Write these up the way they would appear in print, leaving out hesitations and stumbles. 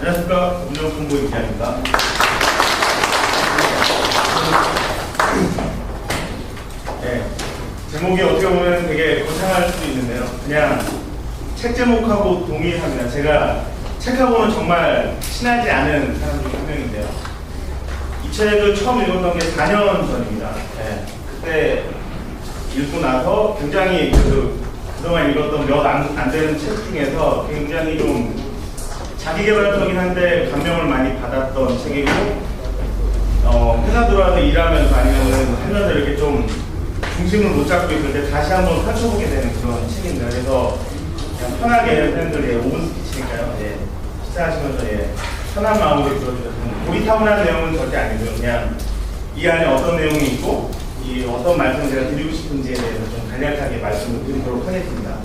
안녕하십니까. 운영본부 이기아입니다. 네, 제목이 어떻게 보면 되게 거창할 수도 있는데요. 그냥 책 제목하고 동의합니다. 제가 책하고는 정말 친하지 않은 사람 중에 한 명인데요. 이 책을 처음 읽었던 게 4년 전입니다. 네, 그때 읽고 나서 굉장히 그동안 읽었던 몇 안 되는 책 중에서 굉장히 좀 자기개발적이긴 한데 감명을 많이 받았던 책이고, 회사 들어와서 일하면서 아니면 하면서 이렇게 좀 중심을 못 잡고 있을 때 다시 한번 펼쳐보게 되는 그런 책입니다. 그래서 그냥 편하게 팬들 5분 스피치니까요. 예, 식사하시면서 편한 마음으로 들어주셨으면, 고리타분한 내용은 절대 아니고요. 그냥 이 안에 어떤 내용이 있고 이 어떤 말씀을 제가 드리고 싶은지에 대해서 좀 간략하게 말씀을 드리도록 하겠습니다.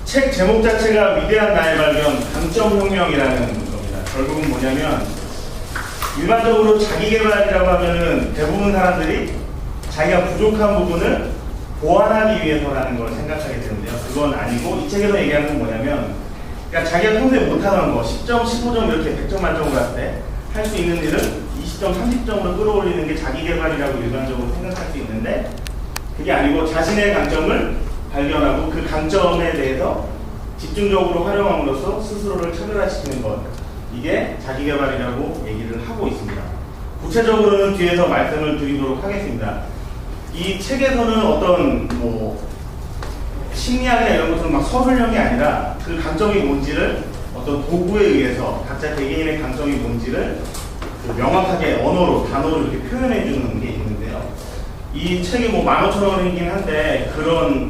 책 제목 자체가 위대한 나의 발견, 강점혁명이라는 겁니다. 결국은 뭐냐면, 일반적으로 자기개발이라고 하면은 대부분 사람들이 자기가 부족한 부분을 보완하기 위해서라는 걸 생각하게 되는데요. 그건 아니고, 이 책에서 얘기하는 건 뭐냐면, 그러니까 자기가 평소에 못하는 거 10점, 15점 이렇게 100점 만점으로 갔을 때 할 수 있는 일은 20점, 30점으로 끌어올리는 게 자기개발이라고 일반적으로 생각할 수 있는데, 그게 아니고 자신의 강점을 발견하고 그 강점에 대해서 집중적으로 활용함으로써 스스로를 차별화시키는 것, 이게 자기개발이라고 얘기를 하고 있습니다. 구체적으로는 뒤에서 말씀을 드리도록 하겠습니다. 이 책에서는 어떤 심리학이나 이런 것들은 막 서술형이 아니라 그 강점이 뭔지를 어떤 도구에 의해서 각자 개개인의 강점이 뭔지를 명확하게 언어로, 단어로 이렇게 표현해 주는 게 있는데요. 이 책이 15,000원이긴 한데,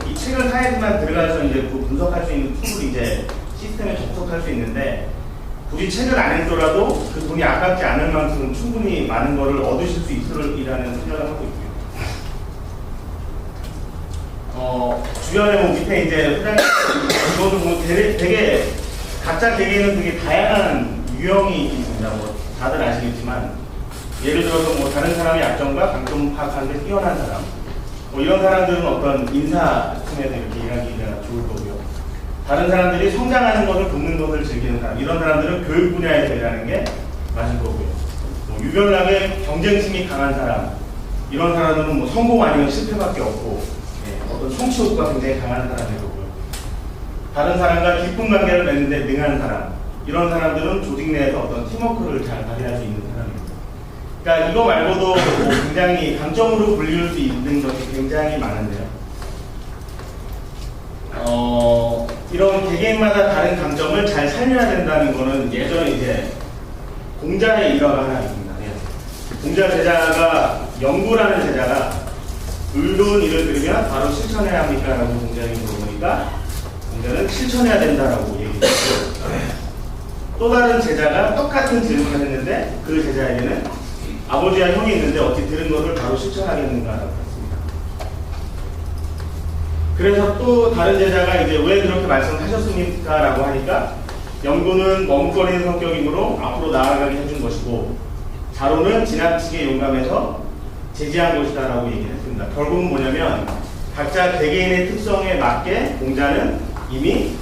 이 책을 사야지만 들어가서 이제 분석할 수 있는 툴을 이제 시스템에 접속할 수 있는데, 굳이 책을 안 읽더라도 그 돈이 아깝지 않을 만큼 충분히 많은 거를 얻으실 수 있으리라는 생각을 하고 있고요. 주변에 밑에 이제 회장님, 이것도 되게 각자 개개인은 되게 다양한 유형이 있습니다. 다들 아시겠지만, 예를 들어서 다른 사람의 약점과 강점 파악하는 데 뛰어난 사람, 이런 사람들은 어떤 인사 팀에서 이렇게 일하기가 좋을 거고요. 다른 사람들이 성장하는 것을 돕는 것을 즐기는 사람, 이런 사람들은 교육 분야에서 일하는 게 맞을 거고요. 유별나게 경쟁심이 강한 사람, 이런 사람들은 성공 아니면 실패밖에 없고, 어떤 성취 욕구가 굉장히 강한 사람일 거고요. 다른 사람과 깊은 관계를 맺는 데 능한 사람, 이런 사람들은 조직 내에서 어떤 팀워크를 잘 발휘할 수 있는 사람입니다. 그러니까 이거 말고도 굉장히 강점으로 불릴 수 있는 것이 굉장히 많은데요. 이런 개개인마다 다른 강점을 잘 살려야 된다는 거는 예전에 이제 공자의 일화가 하나 있습니다. 공자 제자가 영구라는 제자가 의로운 일을 들으면 바로 실천해야 합니까? 라고 공자에게 물어보니까 공자는 실천해야 된다라고 얘기했고요. 또 다른 제자가 똑같은 질문을 했는데 그 제자에게는 아버지와 형이 있는데 어떻게 들은 것을 바로 실천하겠는가라고 했습니다. 그래서 또 다른 제자가 이제 왜 그렇게 말씀하셨습니까? 라고 하니까, 영구는 머뭇거리는 성격이므로 앞으로 나아가게 해준 것이고, 자로는 지나치게 용감해서 제지한 것이다 라고 얘기를 했습니다. 결국은 뭐냐면, 각자 개개인의 특성에 맞게 공자는 이미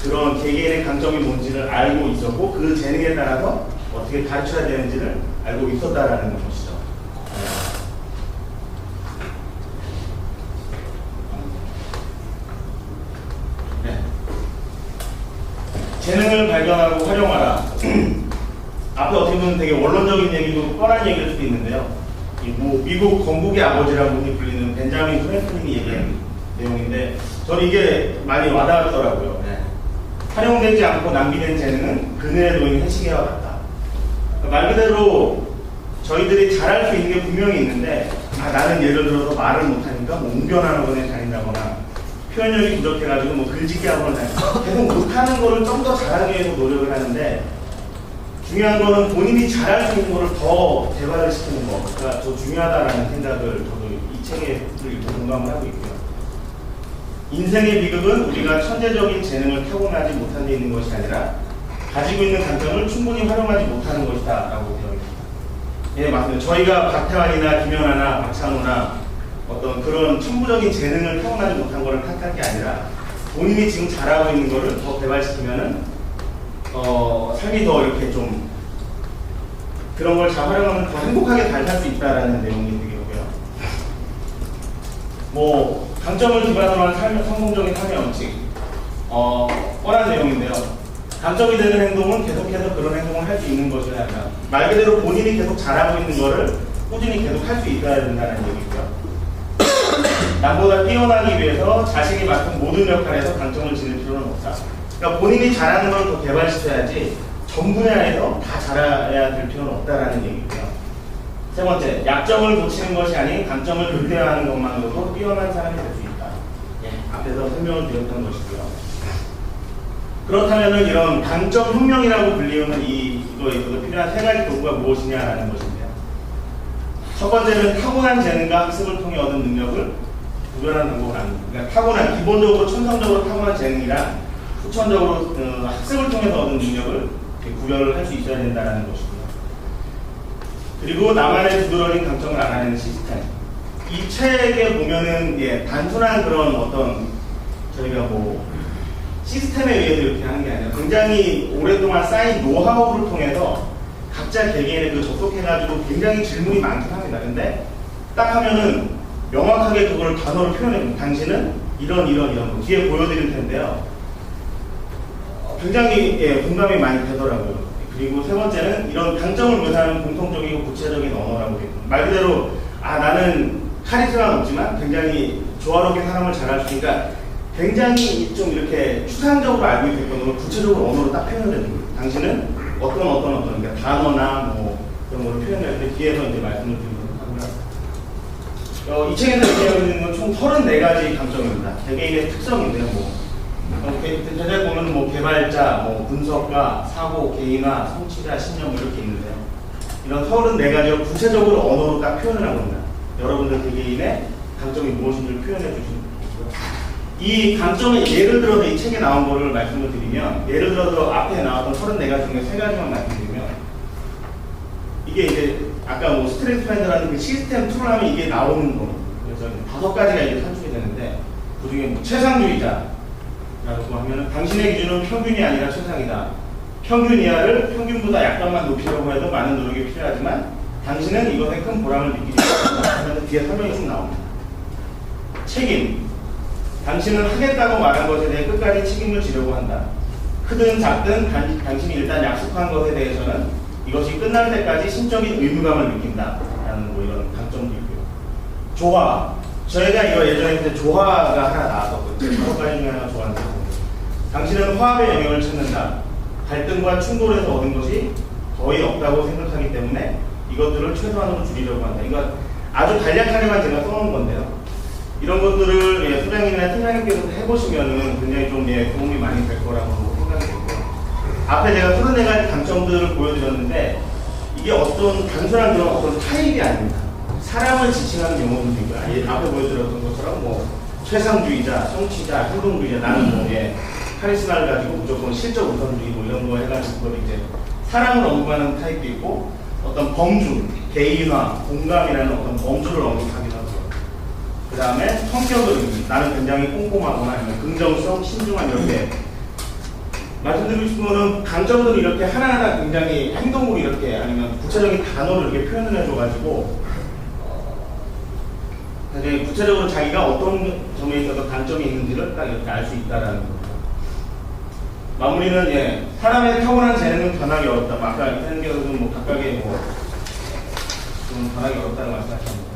그런 개개인의 강점이 뭔지를 알고 있었고, 그 재능에 따라서 어떻게 가르쳐야 되는지를 알고 있었다라는 것이죠. 네. 재능을 발견하고 활용하라. 앞에 어떻게 보면 되게 원론적인 얘기고 뻔한 얘기일 수도 있는데요. 미국 건국의 아버지라고 흔히 불리는 벤자민 프랭클린이 얘기한 내용인데, 저는 이게 많이 와닿았더라고요. 네. 활용되지 않고 낭비된 재능은 그늘에 놓인 해시계와 같다. 말 그대로 저희들이 잘할 수 있는 게 분명히 있는데, 나는 예를 들어서 말을 못하니까 웅변학원에 다닌다거나 표현력이 부족해가지고 글짓기 학원을 다닌다, 계속 못하는 거를 좀 더 잘하기 위해서 노력을 하는데, 중요한 거는 본인이 잘할 수 있는 거를 더 개발을 시키는 거가 더 중요하다라는 생각을 저도 이 책에 읽고 공감을 하고 있고요. 인생의 비극은 우리가 천재적인 재능을 타고나지 못한 데 있는 것이 아니라 가지고 있는 강점을 충분히 활용하지 못하는 것이다 라고 되어 있습니다. 예, 맞습니다. 저희가 박태환이나 김연아나 박찬호나 어떤 그런 천부적인 재능을 타고나지 못한 거를 탓할 게 아니라 본인이 지금 잘하고 있는 거를 더 개발시키면은 삶이 더 이렇게 좀 그런 걸 잘 활용하면 더 행복하게 잘 살 수 있다라는 내용이 되겠고요. 뭐 강점을 기반으로 한 성공적인 삶의 원칙 뻔한 내용인데요. 강점이 되는 행동은 계속해서 그런 행동을 할 수 있는 것이 아니라 말 그대로 본인이 계속 잘하고 있는 거를 꾸준히 계속 할 수 있어야 된다는 얘기고요. 남보다 뛰어나기 위해서 자신이 맡은 모든 역할에서 강점을 지닐 필요는 없다. 그러니까 본인이 잘하는 걸 더 개발시켜야지 전 분야에서 다 잘해야 될 필요는 없다라는 얘기고요. 세 번째, 약점을 고치는 것이 아닌 강점을 극대화하는 것만으로도 뛰어난 사람이 될 수 있다. 앞에서 설명을 드렸던 것이고요. 그렇다면 이런 강점 혁명이라고 불리우는 이거에 있어서 필요한 세 가지 도구가 무엇이냐라는 것인데요. 첫 번째는 타고난 재능과 학습을 통해 얻은 능력을 구별하는 방법을 압니다. 그러니까 타고난, 기본적으로 천성적으로 타고난 재능이랑 후천적으로 학습을 통해서 얻은 능력을 구별을 할 수 있어야 된다는 것이고요. 그리고 나만의 두드러진 강점을 알아내는 시스템. 이 책에 보면은 단순한 그런 어떤 저희가 뭐 시스템에 의해서 이렇게 하는 게 아니라 굉장히 오랫동안 쌓인 노하우를 통해서 각자 개개인에 접속해가지고 굉장히 질문이 많긴 합니다. 근데 딱 하면은 명확하게 그걸 단어로 표현해요. 당신은 이런 거 뒤에 보여드릴 텐데요. 굉장히 공감이 많이 되더라고요. 그리고 세 번째는 이런 강점을 묘사하는 공통적이고 구체적인 언어라고 해요. 말 그대로 나는 카리스마는 없지만 굉장히 조화롭게 사람을 잘할 수 있으니까 굉장히 좀 이렇게 추상적으로 알고 있던 걸 구체적으로 언어로 딱 표현을 해줍니다. 당신은 어떤 그러니까 단어나 뭐 그런 거를 표현할 때 뒤에서 이제 말씀을 드리도록 하고요. 이 책에서 얘기하고 있는 건 총 34가지 강점입니다. 개개인의 특성인데요. 대략 보면 뭐 개발자, 뭐 분석가, 사고, 개인화, 성취자, 신념 이렇게 있는데요. 이런 34가지를 구체적으로 언어로 딱 표현을 한 겁니다. 여러분들 개개인의 강점이 무엇인지를 표현해 주시는 거고요. 이 강점의 예를 들어서 이 책에 나온 거를 말씀을 드리면, 예를 들어서 앞에 나왔던 34가지 중에 3가지만 말씀드리면, 이게 이제 아까 뭐 스트레스 파인더라는 그 시스템 툴을 하면 이게 나오는 겁니다. 그래서 5가지가 이제 산출이 되는데, 그 중에 뭐 최상주의자 라고 하면 당신의 기준은 평균이 아니라 최상이다. 평균 이하를 평균보다 약간만 높이려고 해도 많은 노력이 필요하지만 당신은 이것에 큰 보람을 느끼지 못한다 하면 뒤에 설명이 좀 나옵니다. 책임. 당신은 하겠다고 말한 것에 대해 끝까지 책임을 지려고 한다. 크든 작든 당신이 일단 약속한 것에 대해서는 이것이 끝날 때까지 심적인 의무감을 느낀다 라는 뭐 이런 강점도 있고요. 조화. 저희가 이거 예전에 조화가 하나 나왔었거든요. 5가지 중에 하나 조화인데 당신은 화합의 영역을 찾는다. 갈등과 충돌에서 얻은 것이 거의 없다고 생각하기 때문에 이것들을 최소한으로 줄이려고 한다. 이거 아주 간략하게만 제가 써놓은 건데요. 이런 것들을 소장님이나 팀장님께서 해보시면은 굉장히 좀 도움이 많이 될 거라고 생각이 되고요. 앞에 제가 34가지 강점들을 보여드렸는데 이게 어떤 단순한 그런 어떤 타입이 아닙니다. 사람을 지칭하는 용어도 있고요. 앞에 보여드렸던 것처럼 뭐 최상주의자, 성취자, 행동주의자, 나는 뭐 카리스마를 가지고 무조건 실적 우선주의 뭐 이런 거 해가지고 그걸 이제 사람을 언급하는 타입도 있고 어떤 범주, 개인화, 공감이라는 어떤 범주를 언급하기도 하고요. 그 다음에 성격은 나는 굉장히 꼼꼼하거나 아니면 긍정성, 신중한 이렇게 말씀드리고 싶은 거는 강점들을 이렇게 하나하나 굉장히 행동으로 이렇게 아니면 구체적인 단어를 이렇게 표현을 해줘가지고 굉장히 구체적으로 자기가 어떤 점에 있어서 강점이 있는지를 딱 이렇게 알 수 있다라는 겁니다. 마무리는 사람의 타고난 재능은 변하기 어렵다. 아까 이사님께서는 뭐 각각의 좀 변하기 어렵다는 말씀하셨는데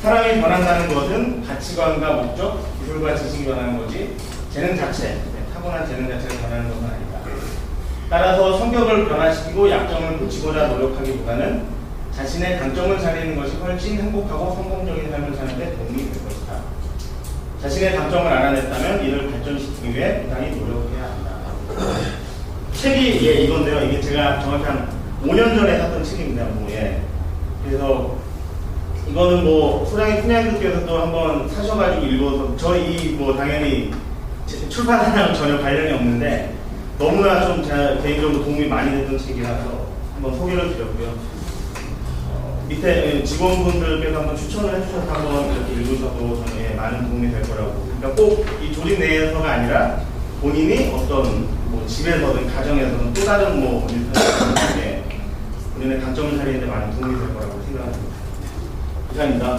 사람이 변한다는 것은 가치관과 목적, 기술과 지식이 변하는 거지 재능 자체, 타고난 재능 자체가 변하는 것은 아니다. 따라서 성격을 변화시키고 약점을 고치고자 노력하기보다는 자신의 강점을 살리는 것이 훨씬 행복하고 성공적인 삶을 사는 데 도움이 될 것이다. 자신의 강점을 알아냈다면 이를 발전시키기 위해 부단히 노력해야 한다. 책이 이건데요. 이게 제가 정확히 한 5년 전에 샀던 책입니다. 그래서 이거는 뭐 소장님 팀장님께서도 한번 사셔가지고 읽어서 저희 당연히 출판사랑 전혀 관련이 없는데 너무나 좀 제가 개인적으로 도움이 많이 됐던 책이라서 한번 소개를 드렸고요. 밑에 직원분들께서 한번 추천을 해주셔서 한번 이렇게 읽으셔도 저는 많은 도움이 될 거라고. 그러니까 꼭 이 조직 내에서가 아니라 본인이 어떤 뭐 집에서든 가정에서든 또 다른 뭐 일터에 본인의 강점을 살리는데 많은 도움이 될 거라고 생각합니다. 이상입니다.